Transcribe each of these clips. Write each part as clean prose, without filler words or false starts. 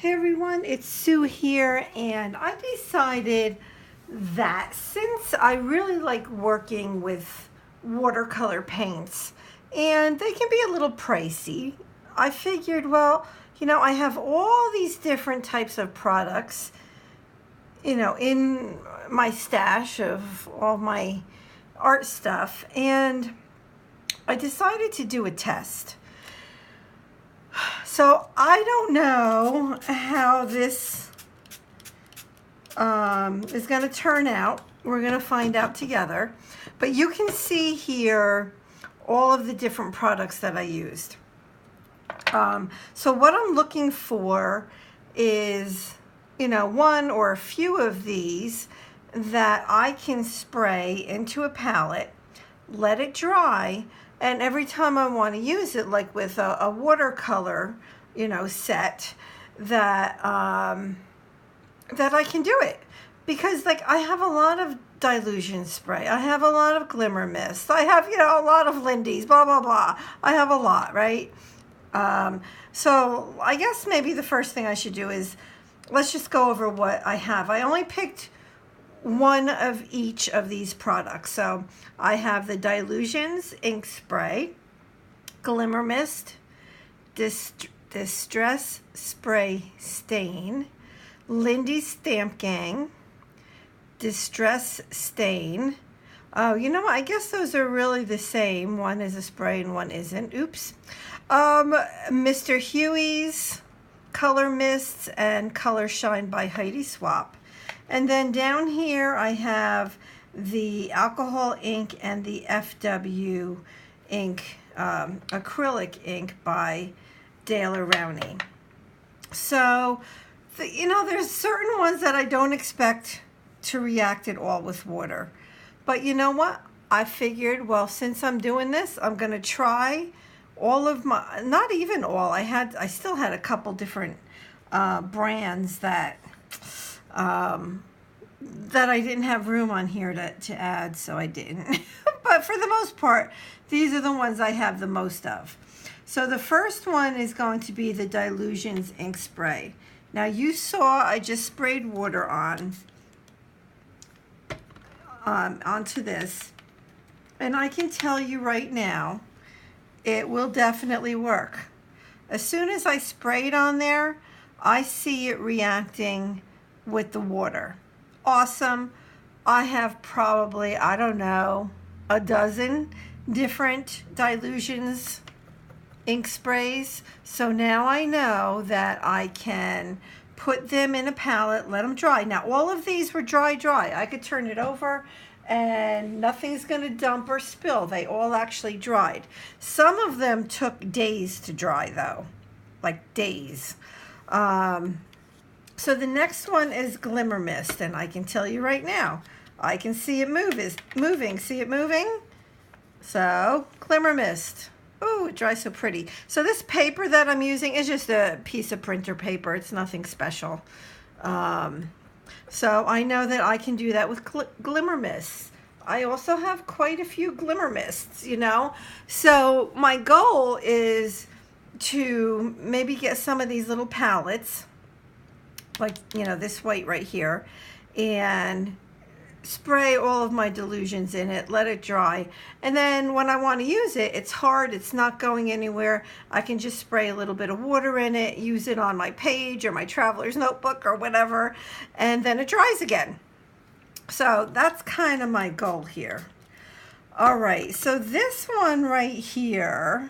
Hey everyone, it's Sue here, and I decided that since I really like working with watercolor paints and they can be a little pricey, I figured, well, I have all these different types of products, in my stash of all my art stuff, and I decided to do a test. So I don't know how this is going to turn out. We're going to find out together. But you can see here all of the different products that I used. So what I'm looking for is, one or a few of these that I can spray into a palette, let it dry, and every time I want to use it, like with a watercolor, set, that that I can do it. Because I have a lot of dilution spray. I have a lot of glimmer mist. I have, a lot of Lindy's, blah, blah, blah. I have a lot, right? So I guess maybe the first thing I should do is, let's just go over what I have. I only picked one of each of these products. So I have the Dilutions ink spray, glimmer mist, distress spray stain, Lindy's Stamp Gang, distress stain. Oh, you know what? I guess those are really the same. One is a spray and one isn't. Oops. Mr. Huey's Color Mists and Color Shine by Heidi Swapp. And then down here I have the alcohol ink and the FW ink, acrylic ink by Dale Rowney. So, there's certain ones that I don't expect to react at all with water. But you know what? I figured, well, since I'm doing this, I'm going to try all of my, not even all, I still had a couple different brands that that I didn't have room on here to add, so I didn't. But for the most part, these are the ones I have the most of. So the first one is going to be the Dilutions ink spray. Now you saw I just sprayed water onto this, and I can tell you right now, it will definitely work. As soon as I spray it on there, I see it reacting with the water. Awesome. I have probably, I don't know, a dozen different Dilutions ink sprays. So now I know that I can put them in a palette, let them dry. Now all of these were dry. I could turn it over and nothing's going to dump or spill. They all actually dried. Some of them took days to dry though, like days. So the next one is Glimmer Mist, and I can tell you right now, I can see it moving. See it moving? So, Glimmer Mist. Oh, it dries so pretty. So this paper that I'm using is just a piece of printer paper. It's nothing special. So I know that I can do that with Glimmer Mists. I also have quite a few Glimmer Mists, So my goal is to maybe get some of these little palettes, like, this white right here, and spray all of my Dilutions in it, let it dry, and then when I want to use it, it's hard, it's not going anywhere, I can just spray a little bit of water in it, use it on my page or my traveler's notebook or whatever, and then it dries again. So that's kind of my goal here. All right, so this one right here,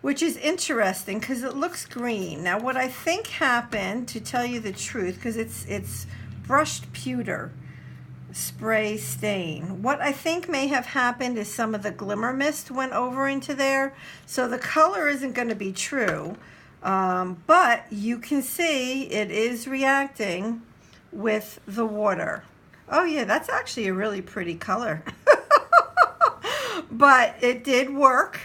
which is interesting because it looks green. Now what I think happened, to tell you the truth, because it's brushed pewter spray stain. What I think may have happened is some of the Glimmer Mist went over into there, so the color isn't going to be true, but you can see it is reacting with the water. Oh yeah, that's actually a really pretty color. But it did work.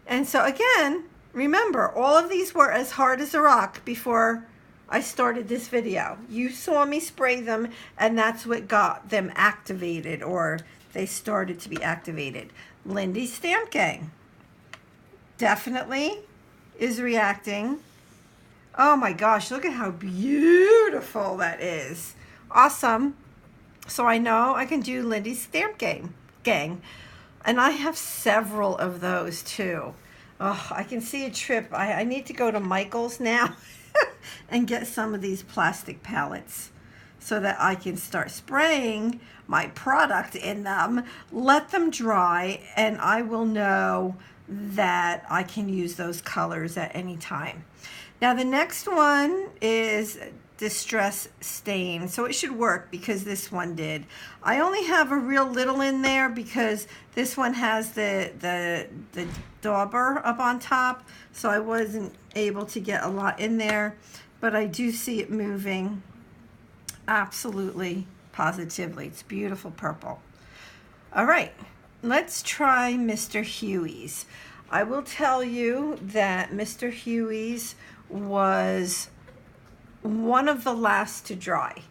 And so again, remember, all of these were as hard as a rock before I started this video. You saw me spray them, and that's what got them activated, or they started to be activated. Lindy's Stamp Gang definitely is reacting Oh my gosh, look at how beautiful that is. Awesome. So I know I can do Lindy's Stamp Gang. And I have several of those too. Oh, I can see a trip. I need to go to Michael's now and get some of these plastic palettes so that I can start spraying my product in them, let them dry, and I will know that I can use those colors at any time. Now the next one is Distress Stain, so it should work because this one did. I only have a real little in there because this one has the dauber up on top, so I wasn't able to get a lot in there, but I do see it moving absolutely positively. It's beautiful purple. All right, let's try Mr. Huey's. I will tell you that Mr. Huey's was one of the last to dry.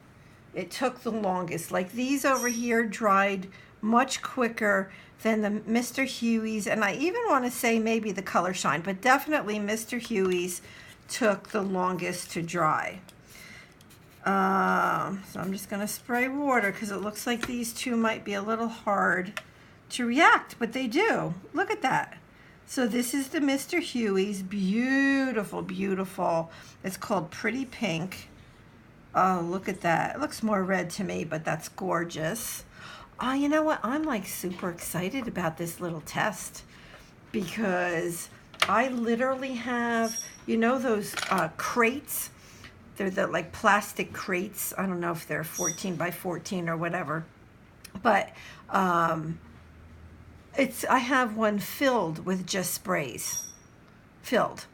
It took the longest. Like these over here dried much quicker than the Mr. Huey's, and I even want to say maybe the Color Shine, but definitely Mr. Huey's took the longest to dry. So I'm just going to spray water because it looks like these two might be a little hard to react, but they do. Look at that. So this is the Mr. Huey's. Beautiful, beautiful. It's called Pretty Pink. Oh, look at that. It looks more red to me, but that's gorgeous. Oh, you know what? I'm like super excited about this little test because I literally have, you know, those crates. They're the like plastic crates. I don't know if they're 14 by 14 or whatever, but I have one filled with just sprays, filled.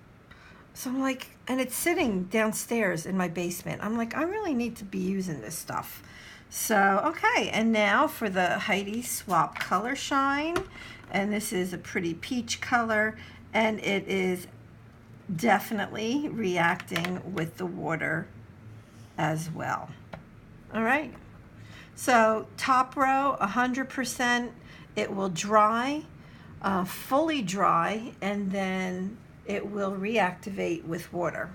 So I'm like, and it's sitting downstairs in my basement. I'm like, I really need to be using this stuff. So, okay, and now for the Heidi Swap Color Shine. And this is a pretty peach color, and it is definitely reacting with the water as well. All right, so top row, 100%. It will dry, fully dry, and then it will reactivate with water.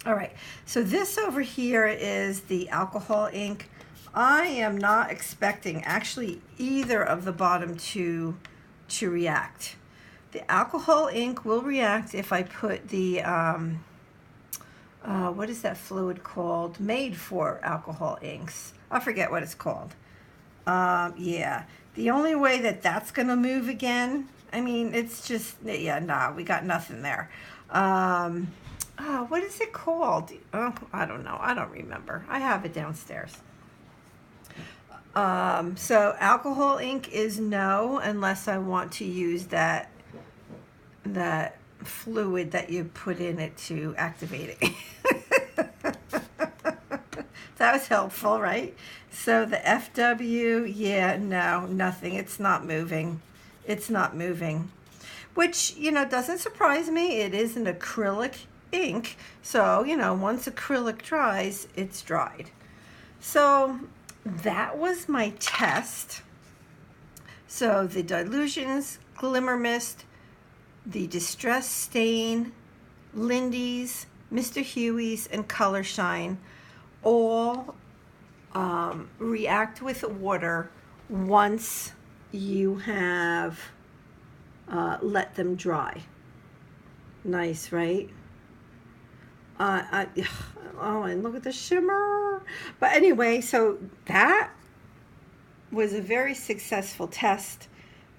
All right, so this over here is the alcohol ink. I am not expecting actually either of the bottom two to react. The alcohol ink will react if I put the, what is that fluid called? Made for alcohol inks. I forget what it's called. Yeah, the only way that that's going to move again, I mean, it's just, yeah, nah, we got nothing there. Oh, what is it called? Oh, I don't know. I don't remember. I have it downstairs. So alcohol ink is no, unless I want to use that fluid that you put in it to activate it. That was helpful, right? So the FW, yeah, no, nothing. It's not moving. It's not moving. Which, you know, doesn't surprise me. It is an acrylic ink. So, you know, once acrylic dries, it's dried. So that was my test. So the Dilutions, Glimmer Mist, the Distress Stain, Lindy's, Mr. Huey's, and Color Shine all react with water once you have let them dry. Nice, right? Oh, and look at the shimmer. But anyway, so that was a very successful test.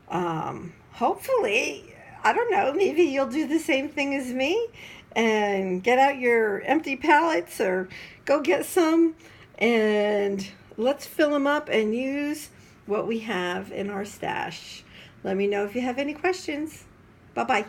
Hopefully, I don't know, maybe you'll do the same thing as me and get out your empty palettes or go get some and let's fill them up and use what we have in our stash. Let me know if you have any questions. Bye-bye.